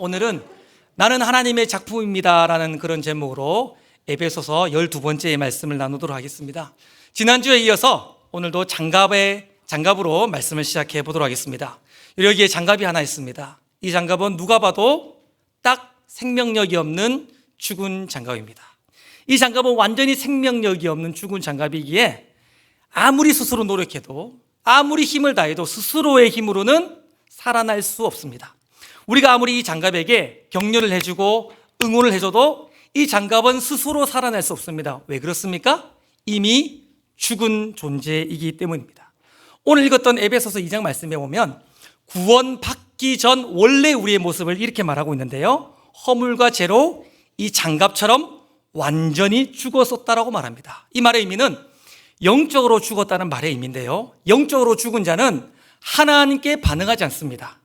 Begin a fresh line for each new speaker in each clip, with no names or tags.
오늘은 나는 하나님의 작품입니다 라는 그런 제목으로 에베소서 12번째 말씀을 나누도록 하겠습니다. 지난주에 이어서 오늘도 장갑으로 말씀을 시작해 보도록 하겠습니다. 여기에 장갑이 하나 있습니다. 이 장갑은 누가 봐도 딱 생명력이 없는 죽은 장갑입니다. 이 장갑은 완전히 생명력이 없는 죽은 장갑이기에 아무리 스스로 노력해도, 아무리 힘을 다해도 스스로의 힘으로는 살아날 수 없습니다. 우리가 아무리 이 장갑에게 격려를 해주고 응원을 해줘도 이 장갑은 스스로 살아날 수 없습니다. 왜 그렇습니까? 이미 죽은 존재이기 때문입니다. 오늘 읽었던 에베소서 2장 말씀에 보면 구원받기 전 원래 우리의 모습을 이렇게 말하고 있는데요, 허물과 죄로 이 장갑처럼 완전히 죽었었다라고 말합니다. 이 말의 의미는 영적으로 죽었다는 말의 의미인데요, 영적으로 죽은 자는 하나님께 반응하지 않습니다.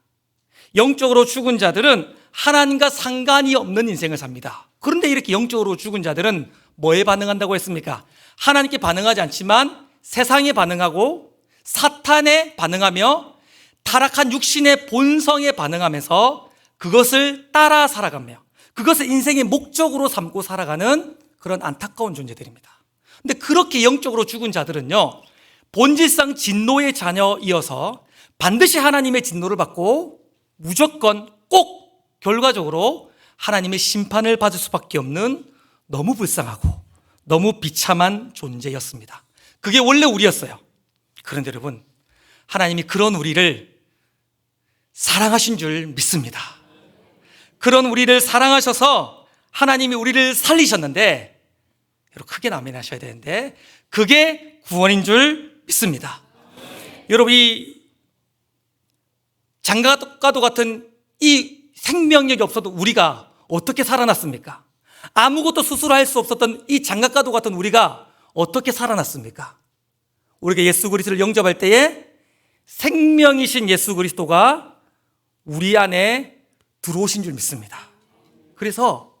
영적으로 죽은 자들은 하나님과 상관이 없는 인생을 삽니다. 그런데 이렇게 영적으로 죽은 자들은 뭐에 반응한다고 했습니까? 하나님께 반응하지 않지만 세상에 반응하고 사탄에 반응하며 타락한 육신의 본성에 반응하면서 그것을 따라 살아가며 그것을 인생의 목적으로 삼고 살아가는 그런 안타까운 존재들입니다. 근데 그렇게 영적으로 죽은 자들은요, 본질상 진노의 자녀이어서 반드시 하나님의 진노를 받고 무조건 꼭 결과적으로 하나님의 심판을 받을 수밖에 없는 너무 불쌍하고 너무 비참한 존재였습니다. 그게 원래 우리였어요. 그런데 여러분, 하나님이 그런 우리를 사랑하신 줄 믿습니다. 그런 우리를 사랑하셔서 하나님이 우리를 살리셨는데, 여러분 크게 아멘 하셔야 되는데, 그게 구원인 줄 믿습니다. 여러분, 이 장갑과도 같은 이 생명력이 없어도 우리가 어떻게 살아났습니까? 아무것도 스스로 할 수 없었던 이 장갑과도 같은 우리가 어떻게 살아났습니까? 우리가 예수 그리스도를 영접할 때에 생명이신 예수 그리스도가 우리 안에 들어오신 줄 믿습니다. 그래서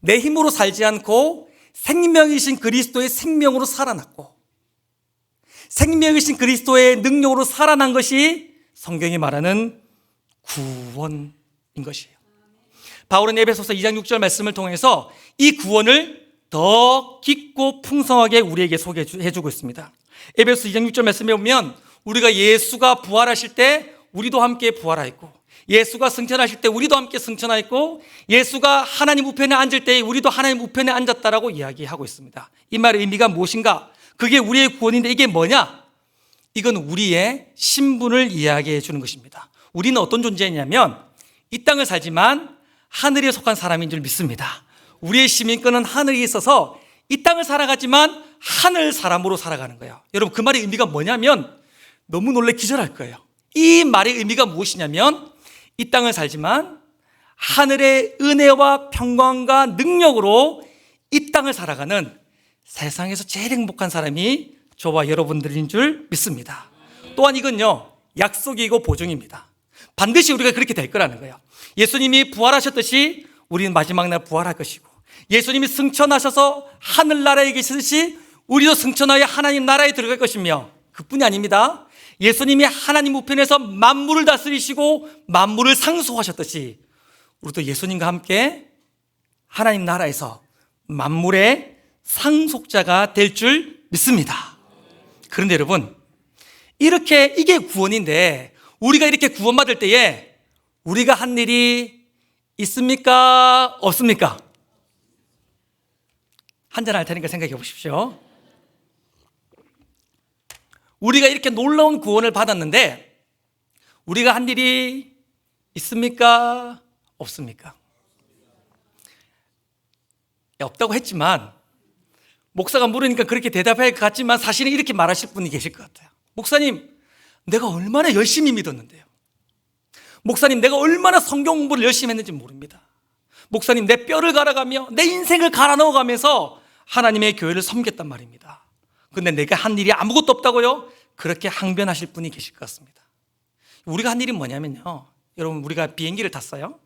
내 힘으로 살지 않고 생명이신 그리스도의 생명으로 살아났고, 생명이신 그리스도의 능력으로 살아난 것이 성경이 말하는 구원인 것이에요. 바울은 에베소서 2장 6절 말씀을 통해서 이 구원을 더 깊고 풍성하게 우리에게 소개해주고 있습니다. 에베소서 2장 6절 말씀에 보면 우리가 예수가 부활하실 때 우리도 함께 부활하였고, 예수가 승천하실 때 우리도 함께 승천하였고, 예수가 하나님 우편에 앉을 때 우리도 하나님 우편에 앉았다라고 이야기하고 있습니다. 이 말의 의미가 무엇인가? 그게 우리의 구원인데 이게 뭐냐? 이건 우리의 신분을 이야기해 주는 것입니다. 우리는 어떤 존재냐면 이 땅을 살지만 하늘에 속한 사람인 줄 믿습니다. 우리의 시민권은 하늘에 있어서 이 땅을 살아가지만 하늘 사람으로 살아가는 거예요. 여러분, 그 말의 의미가 뭐냐면 너무 놀래 기절할 거예요. 이 말의 의미가 무엇이냐면 이 땅을 살지만 하늘의 은혜와 평강과 능력으로 이 땅을 살아가는 세상에서 제일 행복한 사람이 저와 여러분들인 줄 믿습니다. 또한 이건요, 약속이고 보증입니다. 반드시 우리가 그렇게 될 거라는 거예요. 예수님이 부활하셨듯이 우리는 마지막 날 부활할 것이고, 예수님이 승천하셔서 하늘나라에 계시듯이 우리도 승천하여 하나님 나라에 들어갈 것이며, 그뿐이 아닙니다. 예수님이 하나님 우편에서 만물을 다스리시고 만물을 상속하셨듯이 우리도 예수님과 함께 하나님 나라에서 만물의 상속자가 될 줄 믿습니다. 그런데 여러분, 이게 구원인데 우리가 이렇게 구원받을 때에 우리가 한 일이 있습니까? 없습니까? 한잔 할 테니까 생각해 보십시오. 우리가 이렇게 놀라운 구원을 받았는데 우리가 한 일이 있습니까? 없습니까? 없다고 했지만, 목사가 물으니까 그렇게 대답할 것 같지만 사실은 이렇게 말하실 분이 계실 것 같아요. 목사님, 내가 얼마나 열심히 믿었는데요. 목사님, 내가 얼마나 성경 공부를 열심히 했는지 모릅니다. 목사님, 내 뼈를 갈아가며 내 인생을 갈아 넣어가면서 하나님의 교회를 섬겼단 말입니다. 근데 내가 한 일이 아무것도 없다고요? 그렇게 항변하실 분이 계실 것 같습니다. 우리가 한 일이 뭐냐면요, 여러분, 우리가 비행기를 탔어요.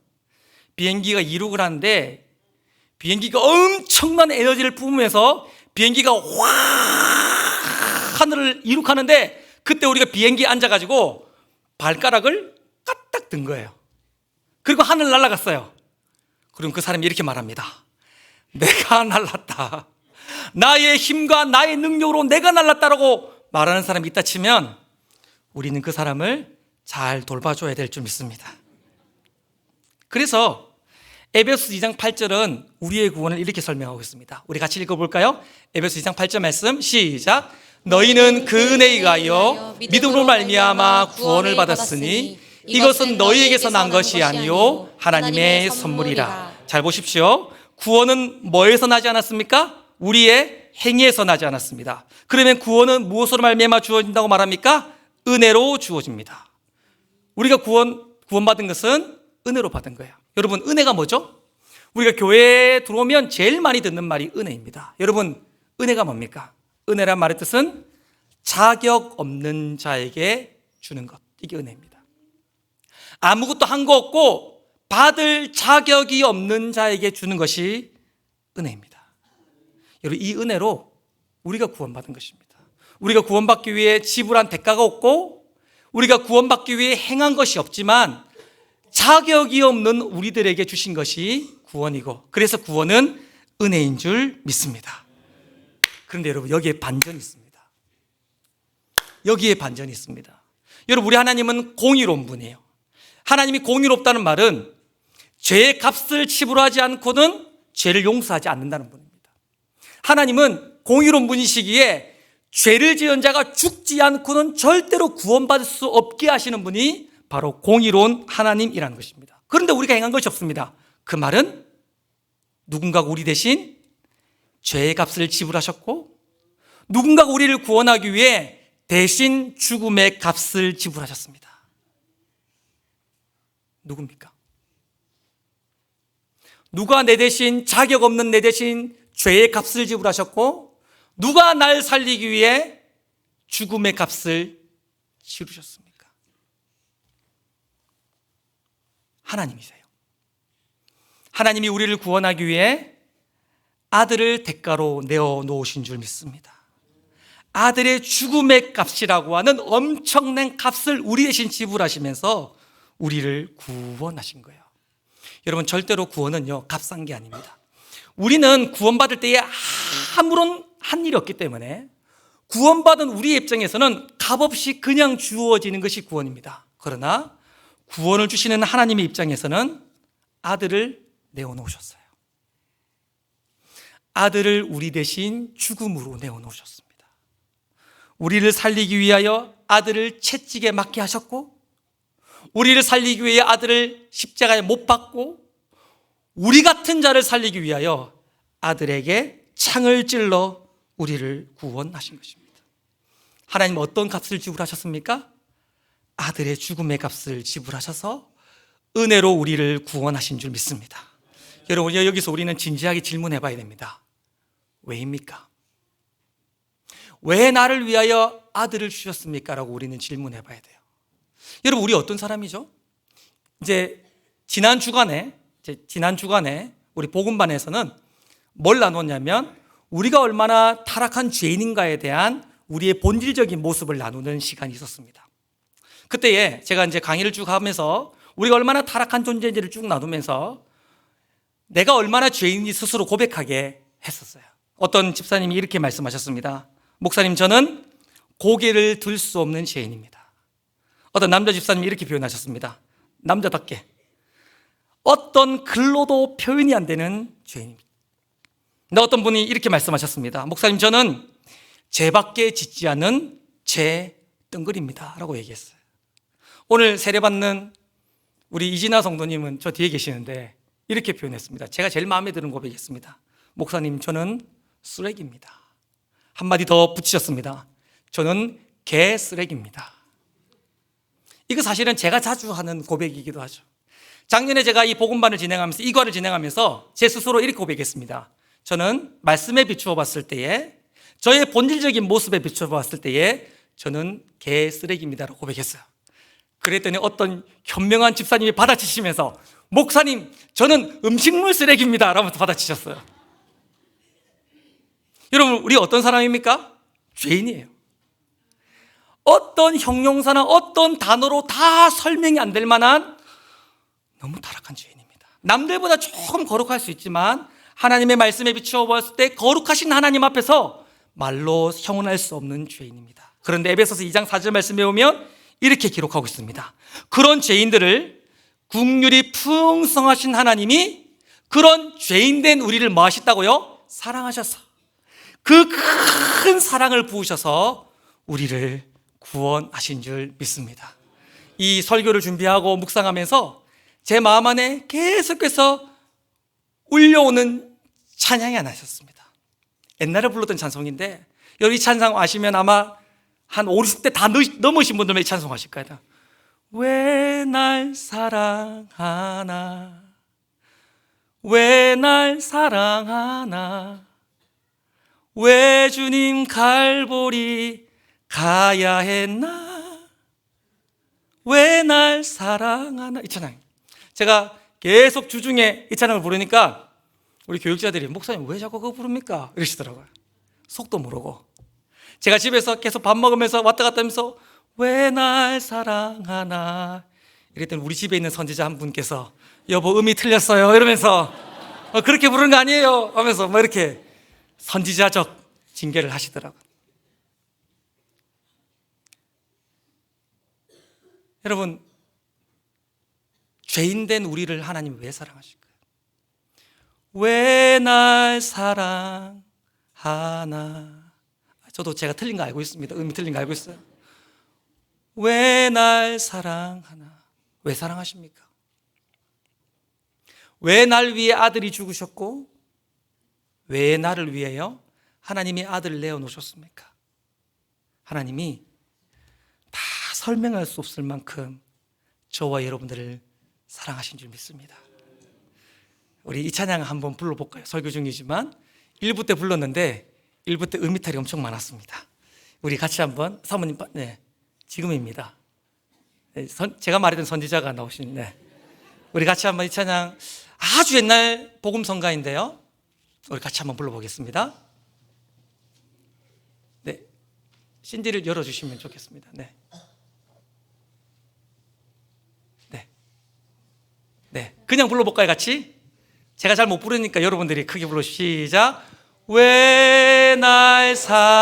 비행기가 이륙을 하는데 비행기가 엄청난 에너지를 뿜으면서 비행기가 확 하늘을 이륙하는데, 그때 우리가 비행기에 앉아가지고 발가락을 까딱 든 거예요. 그리고 하늘 날아갔어요. 그럼 그 사람이 이렇게 말합니다. 내가 날랐다. 나의 힘과 나의 능력으로 내가 날랐다라고 말하는 사람이 있다 치면 우리는 그 사람을 잘 돌봐줘야 될 줄 믿습니다. 그래서 에베소 2장 8절은 우리의 구원을 이렇게 설명하고 있습니다. 우리 같이 읽어볼까요? 에베소 2장 8절 말씀 시작. 너희는 그 은혜에 의하여 믿음으로 말미암아 구원을 받았으니 이것은 너희에게서 난 것이 아니요 하나님의 선물이라. 잘 보십시오. 구원은 뭐에서 나지 않았습니까? 우리의 행위에서 나지 않았습니다. 그러면 구원은 무엇으로 말미암아 주어진다고 말합니까? 은혜로 주어집니다. 우리가 구원받은 것은 은혜로 받은 거예요. 여러분, 은혜가 뭐죠? 우리가 교회에 들어오면 제일 많이 듣는 말이 은혜입니다. 여러분, 은혜가 뭡니까? 은혜란 말의 뜻은 자격 없는 자에게 주는 것. 이게 은혜입니다. 아무것도 한 거 없고 받을 자격이 없는 자에게 주는 것이 은혜입니다. 여러분, 이 은혜로 우리가 구원받은 것입니다. 우리가 구원받기 위해 지불한 대가가 없고 우리가 구원받기 위해 행한 것이 없지만 자격이 없는 우리들에게 주신 것이 구원이고, 그래서 구원은 은혜인 줄 믿습니다. 그런데 여러분, 여기에 반전이 있습니다. 여기에 반전이 있습니다. 여러분, 우리 하나님은 공의로운 분이에요. 하나님이 공의롭다는 말은 죄의 값을 지불하지 않고는 죄를 용서하지 않는다는 분입니다. 하나님은 공의로운 분이시기에 죄를 지은 자가 죽지 않고는 절대로 구원받을 수 없게 하시는 분이 바로 공의로운 하나님이라는 것입니다. 그런데 우리가 행한 것이 없습니다. 그 말은 누군가가 우리 대신 죄의 값을 지불하셨고 누군가가 우리를 구원하기 위해 대신 죽음의 값을 지불하셨습니다. 누굽니까? 누가 내 대신, 자격 없는 내 대신 죄의 값을 지불하셨고 누가 날 살리기 위해 죽음의 값을 치르셨습니까? 하나님이세요. 하나님이 우리를 구원하기 위해 아들을 대가로 내어 놓으신 줄 믿습니다. 아들의 죽음의 값이라고 하는 엄청난 값을 우리 대신 지불하시면서 우리를 구원하신 거예요. 여러분, 절대로 구원은요, 값싼 게 아닙니다. 우리는 구원받을 때에 아무런 한 일이 없기 때문에 구원받은 우리의 입장에서는 값없이 그냥 주어지는 것이 구원입니다. 그러나 구원을 주시는 하나님의 입장에서는 아들을 내어놓으셨어요. 아들을 우리 대신 죽음으로 내어놓으셨습니다. 우리를 살리기 위하여 아들을 채찍에 맞게 하셨고 우리를 살리기 위해 아들을 십자가에 못 박고 우리 같은 자를 살리기 위하여 아들에게 창을 찔러 우리를 구원하신 것입니다. 하나님은 어떤 값을 지불하셨습니까? 아들의 죽음의 값을 지불하셔서 은혜로 우리를 구원하신 줄 믿습니다. 여러분, 여기서 우리는 진지하게 질문해 봐야 됩니다. 왜입니까? 왜 나를 위하여 아들을 주셨습니까? 라고 우리는 질문해 봐야 돼요. 여러분, 우리 어떤 사람이죠? 지난 주간에 우리 복음반에서는 뭘 나눴냐면 우리가 얼마나 타락한 죄인인가에 대한 우리의 본질적인 모습을 나누는 시간이 있었습니다. 그때에 제가 강의를 쭉 하면서 우리가 얼마나 타락한 존재인지를 쭉 나누면서 내가 얼마나 죄인인지 스스로 고백하게 했었어요. 어떤 집사님이 이렇게 말씀하셨습니다. 목사님, 저는 고개를 들 수 없는 죄인입니다. 어떤 남자 집사님이 이렇게 표현하셨습니다. 남자답게 어떤 글로도 표현이 안 되는 죄인입니다. 근데 어떤 분이 이렇게 말씀하셨습니다. 목사님, 저는 죄밖에 짓지 않은 죄 덩굴입니다 라고 얘기했어요. 오늘 세례받는 우리 이진아 성도님은 저 뒤에 계시는데 이렇게 표현했습니다. 제가 제일 마음에 드는 고백이었습니다. 목사님, 저는 쓰레기입니다. 한마디 더 붙이셨습니다. 저는 개 쓰레기입니다. 이거 사실은 제가 자주 하는 고백이기도 하죠. 작년에 제가 이 복음반을 진행하면서 이과를 진행하면서 제 스스로 이렇게 고백했습니다. 저는 말씀에 비추어 봤을 때에 저의 본질적인 모습에 비추어 봤을 때에 저는 개 쓰레기입니다라고 고백했어요. 그랬더니 어떤 현명한 집사님이 받아치시면서 목사님, 저는 음식물 쓰레기입니다 라면서 받아치셨어요. 여러분, 우리 어떤 사람입니까? 죄인이에요. 어떤 형용사나 어떤 단어로 다 설명이 안 될 만한 너무 타락한 죄인입니다. 남들보다 조금 거룩할 수 있지만 하나님의 말씀에 비추어 보았을 때 거룩하신 하나님 앞에서 말로 형언할 수 없는 죄인입니다. 그런데 에베소서 2장 4절 말씀에 보면 이렇게 기록하고 있습니다. 그런 죄인들을 긍휼이 풍성하신 하나님이 그런 죄인된 우리를 뭐 하셨다고요? 사랑하셔서 그 큰 사랑을 부으셔서 우리를 구원하신 줄 믿습니다. 이 설교를 준비하고 묵상하면서 제 마음 안에 계속해서 울려오는 찬양이 하나 있었습니다. 옛날에 불렀던 찬송인데 여러분 이 찬송 아시면 아마 한 50, 60대 다 넘으신 분들만 이 찬송 아실 거예요. 왜 날 사랑하나, 왜 날 사랑하나, 왜 주님 갈보리 가야 했나, 왜 날 사랑하나. 이 찬양 제가 계속 주중에 이 찬양을 부르니까 우리 교육자들이 목사님 왜 자꾸 그거 부릅니까? 이러시더라고요. 속도 모르고. 제가 집에서 계속 밥 먹으면서 왔다 갔다 하면서 왜 날 사랑하나 이랬더니 우리 집에 있는 선지자 한 분께서 여보 음이 틀렸어요 이러면서 그렇게 부르는 거 아니에요 하면서 뭐 이렇게 선지자적 징계를 하시더라고요. 여러분, 죄인된 우리를 하나님이 왜 사랑하실까요? 왜 날 사랑하나. 저도 제가 틀린 거 알고 있습니다. 음이 틀린 거 알고 있어요. 왜 날 사랑하나. 왜 사랑하십니까? 왜 날 위해 아들이 죽으셨고 왜 나를 위해요? 하나님이 아들을 내어놓으셨습니까? 하나님이 다 설명할 수 없을 만큼 저와 여러분들을 사랑하신 줄 믿습니다. 우리 이 찬양 한번 불러볼까요? 설교 중이지만 1부 때 불렀는데 1부 때 음이탈이 엄청 많았습니다. 우리 같이 한번 사모님, 네, 지금입니다. 네, 제가 말했던 선지자가 나오신, 네. 우리 같이 한번 이 찬양 아주 옛날 복음성가인데요. 우리 같이 한번 불러보겠습니다. 네, CD를 열어주시면 좋겠습니다. 네. 네, 그냥 불러볼까요, 같이? 제가 잘 못 부르니까 여러분들이 크게 불러. 시작. 왜 날 사랑하나,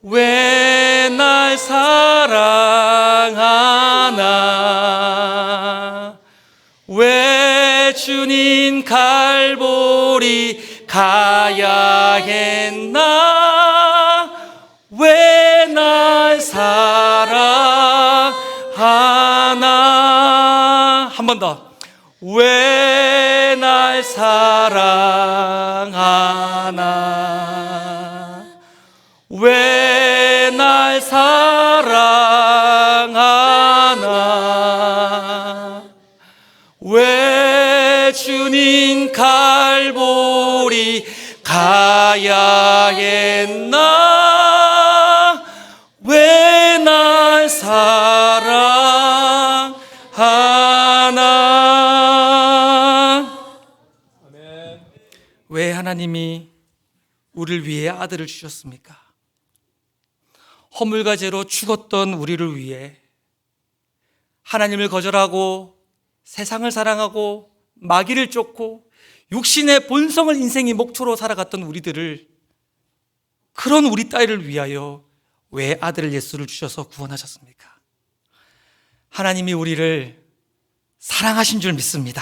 왜 날 사랑하나, 왜 주님 갈보리 가야 했나, 왜 날 사랑하나. 한 번 더. 왜 날 사랑하나, 왜 날 사랑하나, 왜 주님 갈보리 가야 했나, 왜 날 사랑하나. 왜 하나님이 우리를 위해 아들을 주셨습니까? 허물과 죄로 죽었던 우리를 위해 하나님을 거절하고 세상을 사랑하고 마귀를 쫓고 육신의 본성을 인생의 목표로 살아갔던 우리들을, 그런 우리 딸을 위하여 왜 아들을 예수를 주셔서 구원하셨습니까? 하나님이 우리를 사랑하신 줄 믿습니다.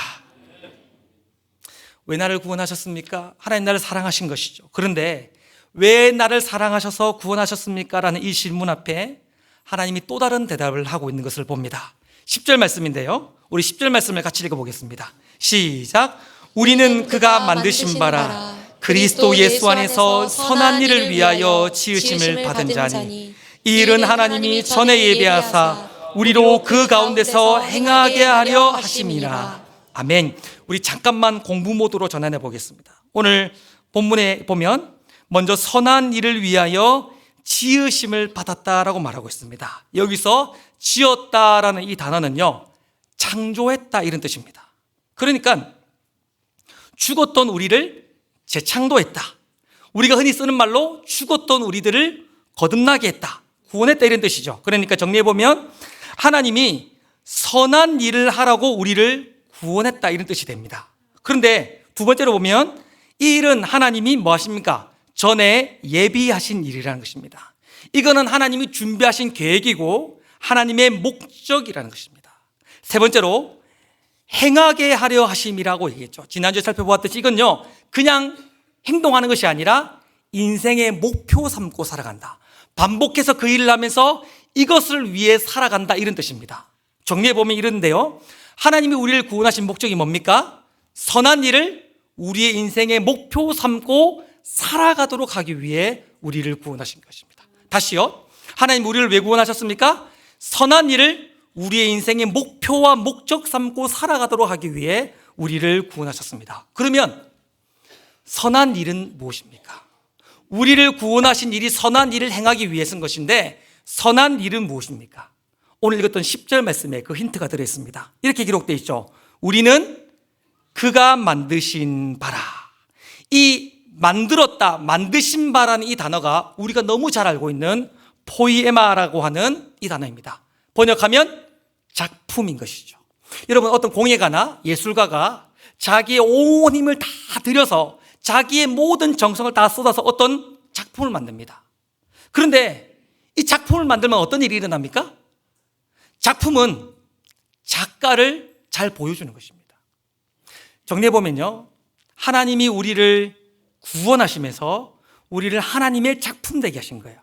왜 나를 구원하셨습니까? 하나님 나를 사랑하신 것이죠. 그런데 왜 나를 사랑하셔서 구원하셨습니까? 라는 이 질문 앞에 하나님이 또 다른 대답을 하고 있는 것을 봅니다. 10절 말씀인데요, 우리 10절 말씀을 같이 읽어보겠습니다. 시작. 우리는 그가 만드신 바라 그리스도 예수 안에서 선한 일을 위하여 지으심을 받은 자니 이 일은 하나님이 전에 예비하사 우리로 그 가운데서 행하게 하려 하심이라. 아멘. 우리 잠깐만 공부 모드로 전환해 보겠습니다. 오늘 본문에 보면 먼저 선한 일을 위하여 지으심을 받았다라고 말하고 있습니다. 여기서 지었다라는 이 단어는요, 창조했다 이런 뜻입니다. 그러니까 죽었던 우리를 재창조했다. 우리가 흔히 쓰는 말로 죽었던 우리들을 거듭나게 했다, 구원했다 이런 뜻이죠. 그러니까 정리해 보면 하나님이 선한 일을 하라고 우리를 구원했다, 이런 뜻이 됩니다. 그런데 두 번째로 보면 이 일은 하나님이 뭐 하십니까? 전에 예비하신 일이라는 것입니다. 이거는 하나님이 준비하신 계획이고 하나님의 목적이라는 것입니다. 세 번째로 행하게 하려 하심이라고 얘기했죠. 지난주에 살펴보았듯이 이건요, 그냥 행동하는 것이 아니라 인생의 목표 삼고 살아간다. 반복해서 그 일을 하면서 이것을 위해 살아간다, 이런 뜻입니다. 정리해보면 이런데요, 하나님이 우리를 구원하신 목적이 뭡니까? 선한 일을 우리의 인생의 목표 삼고 살아가도록 하기 위해 우리를 구원하신 것입니다. 다시요, 하나님 우리를 왜 구원하셨습니까? 선한 일을 우리의 인생의 목표와 목적 삼고 살아가도록 하기 위해 우리를 구원하셨습니다. 그러면 선한 일은 무엇입니까? 우리를 구원하신 일이 선한 일을 행하기 위해서인 것인데, 선한 일은 무엇입니까? 오늘 읽었던 10절 말씀에 그 힌트가 들어있습니다. 이렇게 기록되어 있죠. 우리는 그가 만드신 바라. 이 만들었다, 만드신 바라는 이 단어가 우리가 너무 잘 알고 있는 포이에마라고 하는 이 단어입니다. 번역하면 작품인 것이죠. 여러분, 어떤 공예가나 예술가가 자기의 온 힘을 다 들여서 자기의 모든 정성을 다 쏟아서 어떤 작품을 만듭니다. 그런데 이 작품을 만들면 어떤 일이 일어납니까? 작품은 작가를 잘 보여주는 것입니다. 정리해보면요, 하나님이 우리를 구원하시면서 우리를 하나님의 작품 되게 하신 거예요.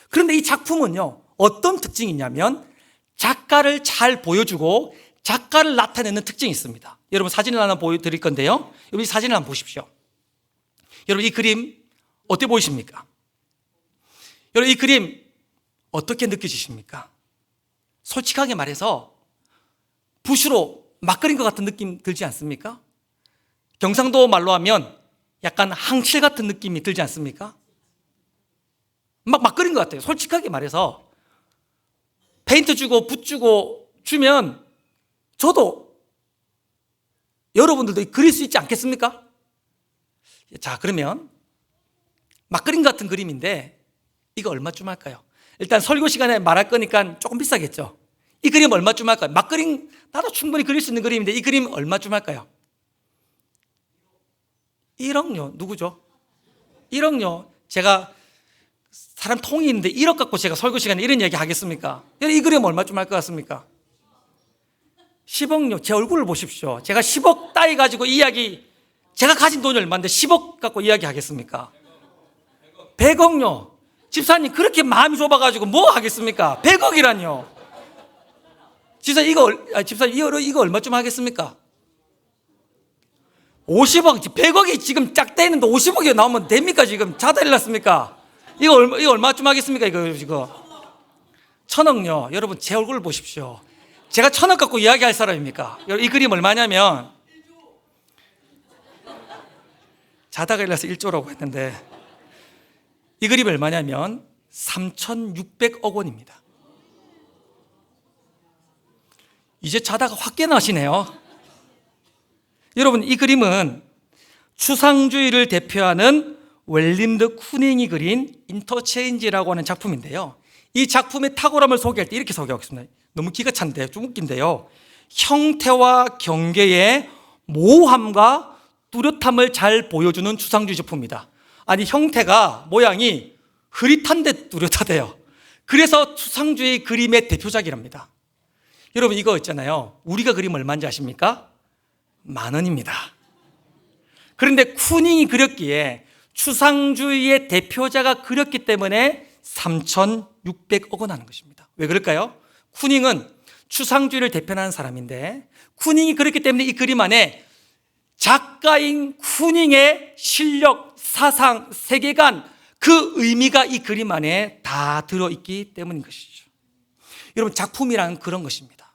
그런데 이 작품은요, 어떤 특징이 있냐면 작가를 잘 보여주고 작가를 나타내는 특징이 있습니다. 여러분, 사진을 하나 보여드릴 건데요, 여기 사진을 한번 보십시오. 여러분, 이 그림 어떻게 보이십니까? 여러분, 이 그림 어떻게 느껴지십니까? 솔직하게 말해서 붓으로 막 그린 것 같은 느낌 들지 않습니까? 경상도 말로 하면 약간 항칠 같은 느낌이 들지 않습니까? 막 그린 것 같아요. 솔직하게 말해서 페인트 주고 붓 주고 주면 저도, 여러분들도 그릴 수 있지 않겠습니까? 자, 그러면 막 그림 같은 그림인데 이거 얼마쯤 할까요? 일단 설교 시간에 말할 거니까 조금 비싸겠죠. 이 그림 얼마쯤 할까요? 막 그림, 나도 충분히 그릴 수 있는 그림인데 이 그림 얼마쯤 할까요? 1억요. 누구죠? 1억요. 제가 사람 통이 있는데 1억 갖고 제가 설교 시간에 이런 얘기 하겠습니까? 이 그림 얼마쯤 할 것 같습니까? 10억요. 제 얼굴을 보십시오. 제가 10억 따위 가지고 이야기, 제가 가진 돈이 얼마인데 10억 갖고 이야기 하겠습니까? 100억요. 집사님, 그렇게 마음이 좁아가지고 뭐 하겠습니까? 100억이라뇨. 집사님, 이거 얼마쯤 하겠습니까? 50억, 100억이 지금 짝대 있는데 50억이 나오면 됩니까? 지금 자다 일났습니까? 이거 얼마쯤 하겠습니까? 이거 1000억요. 여러분, 제 얼굴을 보십시오. 제가 1000억 갖고 이야기할 사람입니까? 이 그림 얼마냐면, 자다가 일어나서 1조라고 했는데 이 그림 얼마냐면 3,600억 원입니다. 이제 자다가 확 깨나시네요. 여러분, 이 그림은 추상주의를 대표하는 웰림드 쿠닝이 그린 인터체인지라고 하는 작품인데요, 이 작품의 탁월함을 소개할 때 이렇게 소개하겠습니다. 너무 기가 찬데 좀 웃긴데요, 형태와 경계의 모호함과 뚜렷함을 잘 보여주는 추상주의 작품입니다. 아니, 형태가, 모양이 흐릿한데 뚜렷하대요. 그래서 추상주의 그림의 대표작이랍니다. 여러분, 이거 있잖아요, 우리가 그림 얼마인지 아십니까? 10,000원입니다. 그런데 쿠닝이 그렸기에, 추상주의의 대표자가 그렸기 때문에 3,600억 원 하는 것입니다. 왜 그럴까요? 쿠닝은 추상주의를 대표하는 사람인데, 쿠닝이 그렸기 때문에 이 그림 안에 작가인 쿠닝의 실력, 사상, 세계관, 그 의미가 이 그림 안에 다 들어있기 때문인 것이죠. 여러분, 작품이란 그런 것입니다.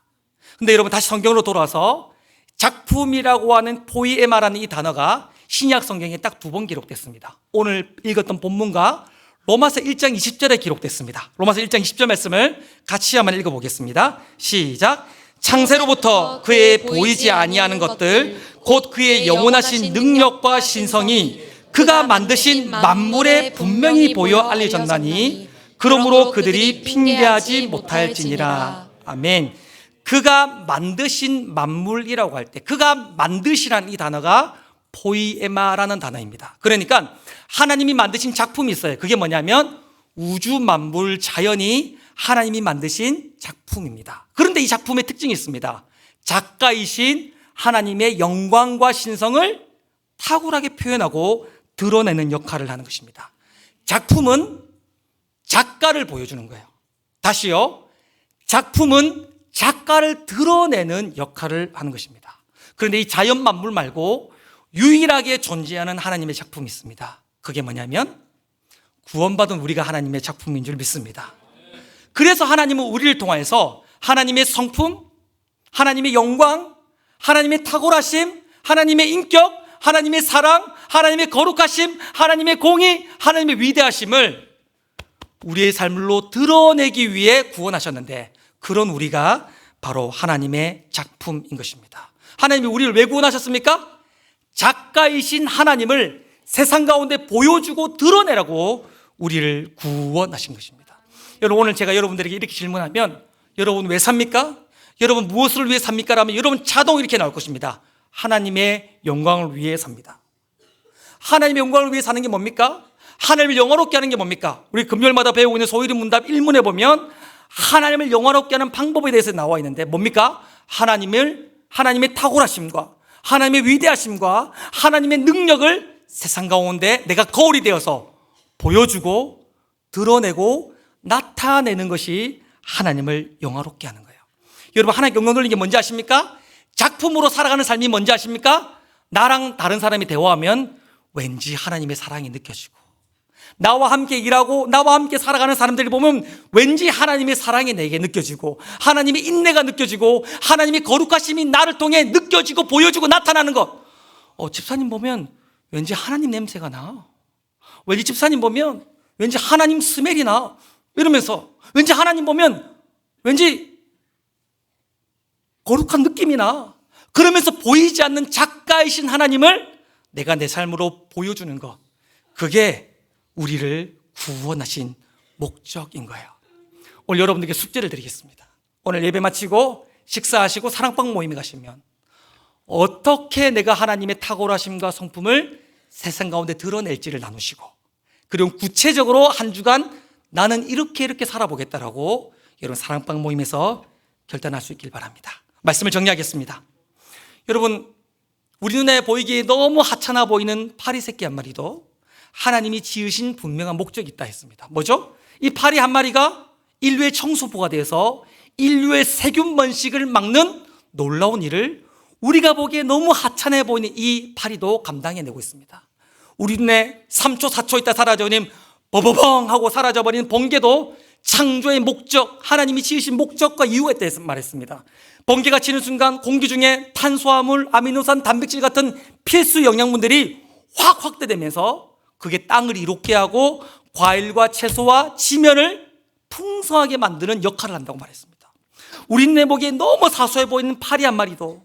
근데 여러분, 다시 성경으로 돌아와서 작품이라고 하는 포이에마라는 이 단어가 신약 성경에 딱 2번 기록됐습니다. 오늘 읽었던 본문과 로마서 1장 20절에 기록됐습니다. 로마서 1장 20절 말씀을 같이 한번 읽어보겠습니다. 시작. 창세로부터 그의 보이지 아니하는 것들, 곧 그의 영원하신 능력과 신성이 그가 만드신 만물에 분명히 보여 알려졌나니 그러므로 그들이 핑계하지 못할지니라. 아멘. 그가 만드신 만물이라고 할 때 그가 만드시라는 이 단어가 포이에마라는 단어입니다. 그러니까 하나님이 만드신 작품이 있어요. 그게 뭐냐면 우주 만물 자연이 하나님이 만드신 작품입니다. 그런데 이 작품의 특징이 있습니다. 작가이신 하나님의 영광과 신성을 탁월하게 표현하고 드러내는 역할을 하는 것입니다. 작품은 작가를 보여주는 거예요. 다시요. 작품은 작가를 드러내는 역할을 하는 것입니다. 그런데 이 자연 만물 말고 유일하게 존재하는 하나님의 작품이 있습니다. 그게 뭐냐면 구원받은 우리가 하나님의 작품인 줄 믿습니다. 그래서 하나님은 우리를 통해서 하나님의 성품, 하나님의 영광, 하나님의 탁월하심, 하나님의 인격, 하나님의 사랑, 하나님의 거룩하심, 하나님의 공의, 하나님의 위대하심을 우리의 삶으로 드러내기 위해 구원하셨는데 그런 우리가 바로 하나님의 작품인 것입니다. 하나님이 우리를 왜 구원하셨습니까? 작가이신 하나님을 세상 가운데 보여주고 드러내라고 우리를 구원하신 것입니다. 여러분, 오늘 제가 여러분들에게 이렇게 질문하면 여러분 왜 삽니까? 여러분 무엇을 위해 삽니까? 라면 여러분 자동 이렇게 나올 것입니다. 하나님의 영광을 위해 삽니다. 하나님의 영광을 위해 사는 게 뭡니까? 하나님을 영화롭게 하는 게 뭡니까? 우리 금요일마다 배우고 있는 소위름 문답 1문에 보면 하나님을 영화롭게 하는 방법에 대해서 나와 있는데 뭡니까? 하나님의 탁월하심과 하나님의 위대하심과 하나님의 능력을 세상 가운데 내가 거울이 되어서 보여주고 드러내고 나타내는 것이 하나님을 영화롭게 하는 거예요. 여러분, 하나님 영광 돌리는 게 뭔지 아십니까? 작품으로 살아가는 삶이 뭔지 아십니까? 나랑 다른 사람이 대화하면 왠지 하나님의 사랑이 느껴지고, 나와 함께 일하고 나와 함께 살아가는 사람들을 보면 왠지 하나님의 사랑이 내게 느껴지고, 하나님의 인내가 느껴지고, 하나님의 거룩하심이 나를 통해 느껴지고 보여지고 나타나는 것. 집사님 보면 왠지 하나님 냄새가 나. 왠지 집사님 보면 왠지 하나님 스멜이 나. 이러면서 왠지 하나님 보면 왠지 거룩한 느낌이 나. 그러면서 보이지 않는 작가이신 하나님을 내가 내 삶으로 보여주는 것, 그게 우리를 구원하신 목적인 거예요. 오늘 여러분들께 숙제를 드리겠습니다. 오늘 예배 마치고 식사하시고 사랑방 모임에 가시면 어떻게 내가 하나님의 탁월하심과 성품을 세상 가운데 드러낼지를 나누시고, 그리고 구체적으로 한 주간 나는 이렇게 살아보겠다라고 여러분 사랑방 모임에서 결단할 수 있길 바랍니다. 말씀을 정리하겠습니다. 여러분, 우리 눈에 보이기에 너무 하찮아 보이는 파리 새끼 한 마리도 하나님이 지으신 분명한 목적이 있다 했습니다. 뭐죠? 이 파리 한 마리가 인류의 청소부가 되어서 인류의 세균 번식을 막는 놀라운 일을 우리가 보기에 너무 하찮아 보이는 이 파리도 감당해내고 있습니다. 우리 눈에 3초 4초 있다 사라져버린 버버벙 하고 사라져버리는 번개도 창조의 목적, 하나님이 지으신 목적과 이유가 있다 말했습니다. 번개가 치는 순간 공기 중에 탄수화물, 아미노산, 단백질 같은 필수 영양분들이 확 확대되면서 그게 땅을 이롭게 하고 과일과 채소와 지면을 풍성하게 만드는 역할을 한다고 말했습니다. 우리 내 보기에 너무 사소해 보이는 파리 한 마리도,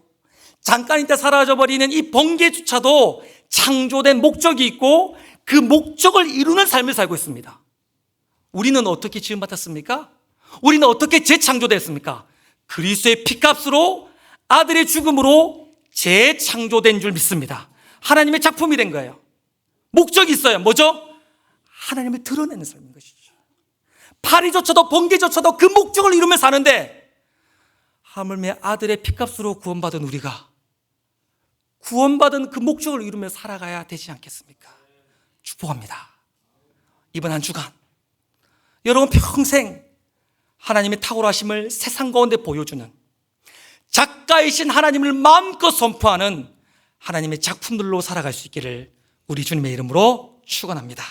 잠깐 있다 사라져버리는 이 번개조차도 창조된 목적이 있고 그 목적을 이루는 삶을 살고 있습니다. 우리는 어떻게 지음받았습니까? 우리는 어떻게 재창조됐습니까? 그리스도의 피값으로, 아들의 죽음으로 재창조된 줄 믿습니다. 하나님의 작품이 된 거예요. 목적이 있어요. 뭐죠? 하나님을 드러내는 삶인 것이죠. 파리조차도 번개조차도 그 목적을 이루며 사는데, 하물며 아들의 피값으로 구원받은 우리가 구원받은 그 목적을 이루며 살아가야 되지 않겠습니까? 축복합니다. 이번 한 주간 여러분 평생 하나님의 탁월하심을 세상 가운데 보여주는, 작가이신 하나님을 마음껏 선포하는 하나님의 작품들로 살아갈 수 있기를 우리 주님의 이름으로 축원합니다.